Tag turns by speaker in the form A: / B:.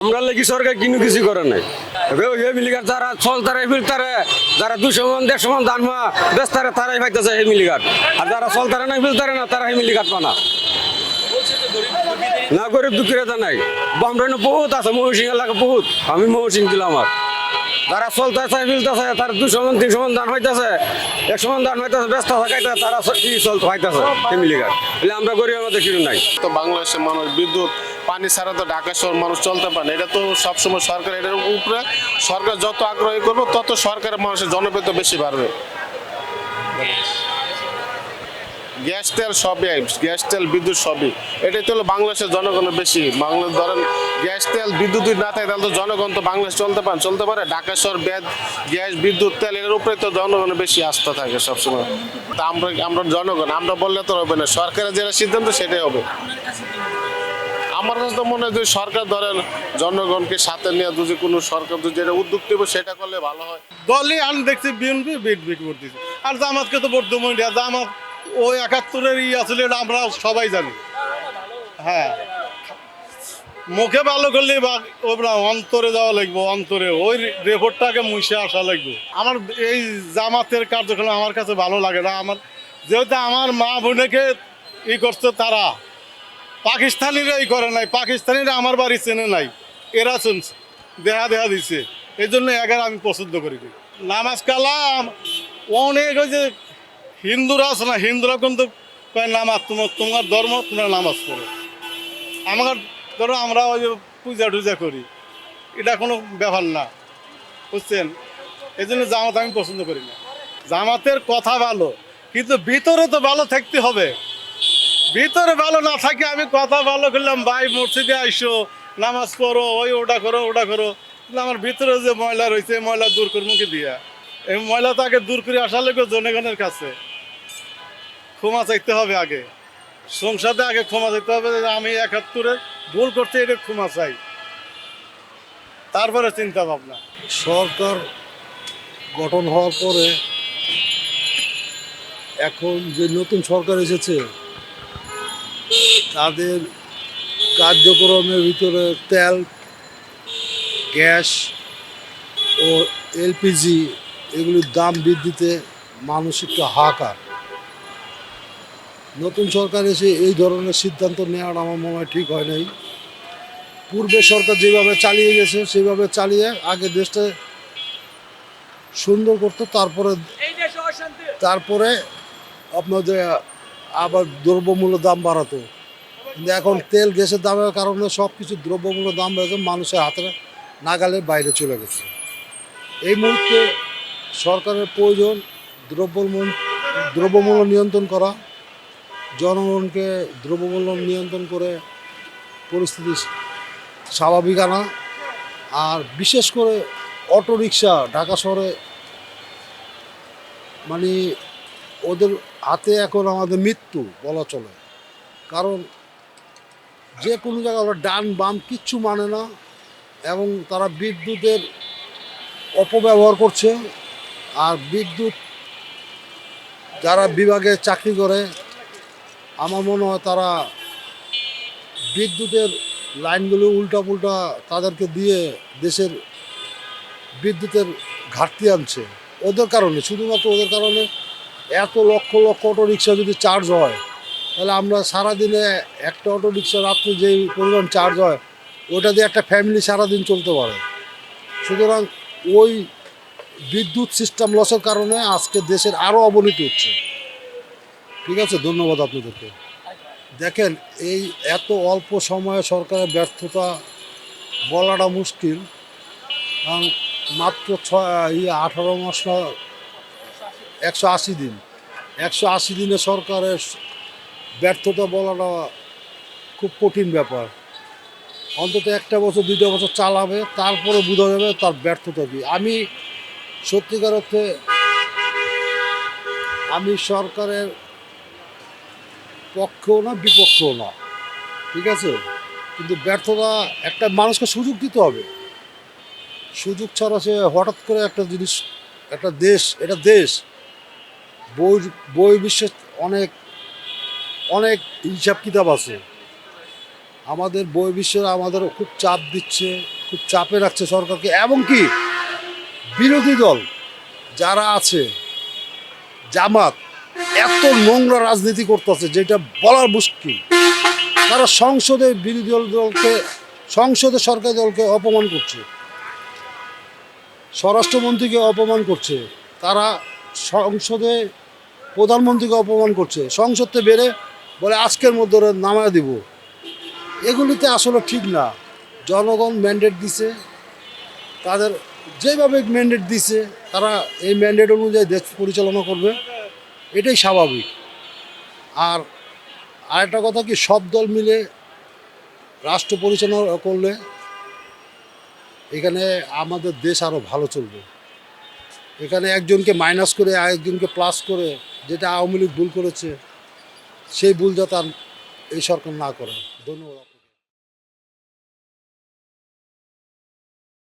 A: আমরা লাগি সরকার কিনু কিছু করে নাই মিলিগার যারা চলতারে ফিলতারে যারা 200 মন 150 মন দান হওয়া বেস্তারে তারাই পাইতেছে এই মিলিগার আর যারা চলতারে না ফিলতারে না তারা এই মিলিগার পানা না গরিব দুঃখীরা নাই বমরানো বহুত আছে মহসিং এলাকা বহুত আমি মহসিং দিলাম আমার যারা চলতেছে ফিলতেছে তার 200 মন 300 মন দান হইতেছে 100 মন দান হইতেছে ব্যস্ত থাকাইতে তারা কি চলতে হইতেছে এই মিলিগার বলে আমরা গরিব আমাদের কিনু নাই
B: তো বাংলাদেশের মানুষ বিদ্যুৎ পানি ছাড়া তো ঢাকা শহর মানুষ চলতে পারে না। এটা তো সবসময় সরকার এটার উপরে সরকার যত আগ্রহী করবে তত সরকারের মানুষের জনপ্রিয়তা বেশি বাড়বে। গ্যাস তেল সবই গ্যাস তেল বিদ্যুৎ সবই এটাই তো হলো বাংলাদেশের জনগণের বেশি বাংলাদেশ ধরেন গ্যাস তেল বিদ্যুৎ যদি না থাকে তাহলে তো জনগণ তো বাংলাদেশ চলতে পারে ঢাকা শহর গ্যাস বিদ্যুৎ তেল এর উপরে তো জনগণের বেশি আস্থা থাকে সবসময়। তা আমরা জনগণ আমরা বললে তো হবে না, সরকারের যেটা সিদ্ধান্ত সেটাই হবে। আমার কাছে তো মনে হয় যে সরকার ধরেন জনগণকে সাথে নিয়ে যদি কোনো সরকার যদি যেটা উদ্যোগ নেবে সেটা করলে ভালো হয়।
C: দলই আমি দেখছি বিএনপি বিট করতেছে আর জামাতকে তো বর্ধমান জামাত ওই 71-এর আসলে এটা আমরা সবাই জানি। হ্যাঁ মুখে ভালো করলে বা ওরা অন্তরে যাওয়া লাগবে, অন্তরে ওই রেপোর্টটাকে মুছে আসা লাগবে। আমার এই জামাতের কার্যক্রম আমার কাছে ভালো লাগে না। আমার যেহেতু আমার মা বোনেকে করছে তারা পাকিস্তানিরা করে নাই, পাকিস্তানিরা আমার বাড়ি চেনে নাই, এরা শুনছে দেখা দিচ্ছে এই জন্য এগার আমি পছন্দ করি। নামাজ কালাম অনেক ওই যে হিন্দুরা আছে না, হিন্দুরা কিন্তু নামাজ তোমার ধর্ম তোমরা নামাজ পড়ো, আমার ধরো আমরা ওই যে পূজা টুজা করি, এটা কোনো ব্যাপার না, বুঝছেন? এই জন্য জামাত আমি পছন্দ করি না। জামাতের কথা ভালো কিন্তু ভিতরে তো ভালো থাকতে হবে। ভিতরে ভালো না থাকে আমি কথা ভালো করলাম, ভাই মসজিদে আইসো নামাজ পড়ো ওটা করো কিন্তু আমার ভিতরে যে ময়লা রয়েছে এই ময়লা দূর করবো কি দিয়া? এই ময়লা তো আগে দূর করে আসা লাগবে জনগণের কাছে, ক্ষমা চাইতে হবে আগে, সংসদে আগে ক্ষমা চাইতে হবে যে আমি 71-এ ভুল করতে এটা ক্ষমা চাই, তারপরে চিন্তা ভাবনা।
D: সরকার গঠন হওয়ার পরে এখন যে নতুন সরকার এসেছে তাদের কার্যক্রমের ভিতরে তেল, গ্যাস ও এলপিজি এগুলির দাম বৃদ্ধিতে মানুষ একটু হাহাকার। নতুন সরকার এসে এই ধরনের সিদ্ধান্ত নেওয়াটা আমার মনে হয় ঠিক হয় নাই। পূর্বে সরকার যেভাবে চালিয়ে গেছে সেভাবে চালিয়ে আগে দেশটা সুন্দর করতো, তারপরে আপনাদের আবার দ্রব্যমূল্য দাম বাড়াতো। কিন্তু এখন তেল গ্যাসের দামের কারণে সব কিছু দ্রব্যমূল্য দাম বেড়েছে, মানুষের হাতে নাগালের বাইরে চলে গেছে। এই মুহূর্তে সরকারের প্রয়োজন দ্রব্যমূল্য নিয়ন্ত্রণ করা, জনগণকে দ্রব্যমূল্য নিয়ন্ত্রণ করে পরিস্থিতি স্বাভাবিক আনা। আর বিশেষ করে অটোরিকশা ঢাকা শহরে মানে ওদের হাতে এখন আমাদের মৃত্যু বলা চলে। কারণ যে কোনো জায়গায় ওরা ডান বাম কিচ্ছু মানে না এবং তারা বিদ্যুতের অপব্যবহার করছে। আর বিদ্যুৎ যারা বিভাগে চাকরি করে আমার মনে হয় তারা বিদ্যুতের লাইনগুলো উল্টা তাদেরকে দিয়ে দেশের বিদ্যুতের ঘাটতি আনছে ওদের কারণে, শুধুমাত্র ওদের কারণে। এত লক্ষ অটো রিক্সা যদি চার্জ হয় তাহলে আমরা সারাদিনে একটা অটো রিক্সা রাত্রে যেই পরিমাণ চার্জ হয় ওটা দিয়ে একটা ফ্যামিলি সারাদিন চলতে পারে। সুতরাং ওই বিদ্যুৎ সিস্টেম লসের কারণে আজকে দেশের আরও অবনতি হচ্ছে। ঠিক আছে, ধন্যবাদ আপনাদেরকে। দেখেন এই এত অল্প সময়ে সরকারের ব্যর্থতা বলাটা মুশকিল, কারণ মাত্র 18 মাস না 180 দিন, 180 দিনে সরকারের ব্যর্থতা বলাটা খুব কঠিন ব্যাপার। অন্তত 1 বছর 2 বছর চালাবে, তারপরে বোঝা যাবে তার ব্যর্থতা কী। আমি সত্যিকার অর্থে আমি সরকারের পক্ষেও না বিপক্ষেও না, ঠিক আছে, কিন্তু ব্যর্থতা একটা মানুষকে সুযোগ দিতে হবে। সুযোগ ছাড়া সে হঠাৎ করে একটা জিনিস, একটা দেশ, এটা দেশ বই বিশ্বে অনেক হিসাব কিতাব আছে। আমাদের বহির্বিশ্বের আমাদের খুব চাপ দিচ্ছে, খুব চাপে রাখছে সরকারকে, এমনকি বিরোধী দল যারা আছে জামাত এত নোংরা রাজনীতি করতেছে যেটা বলার মুশকিল। তারা সংসদে বিরোধী দলকে, সংসদে সরকারি দলকে অপমান করছে, স্বরাষ্ট্রমন্ত্রীকে অপমান করছে, তারা সংসদে প্রধানমন্ত্রীকে অপমান করছে, সংসদ থেকে বেড়ে বলে আজকের মধ্যে ওরা নামায় দিব। এগুলিতে আসলে ঠিক না। জনগণ ম্যান্ডেট দিছে, তাদের যেভাবে ম্যান্ডেট দিছে তারা এই ম্যান্ডেট অনুযায়ী দেশ পরিচালনা করবে, এটাই স্বাভাবিক। আর আরেকটা কথা কি, সব দল মিলে রাষ্ট্র পরিচালনা করলে এখানে আমাদের দেশ আরও ভালো চলবে। এখানে একজনকে মাইনাস করে আরেকজনকে প্লাস করে, যেটা আওয়ামী লীগ ভুল করেছে সেই ভুল যাতে আর এই সরকার না করে। ধন্যবাদ।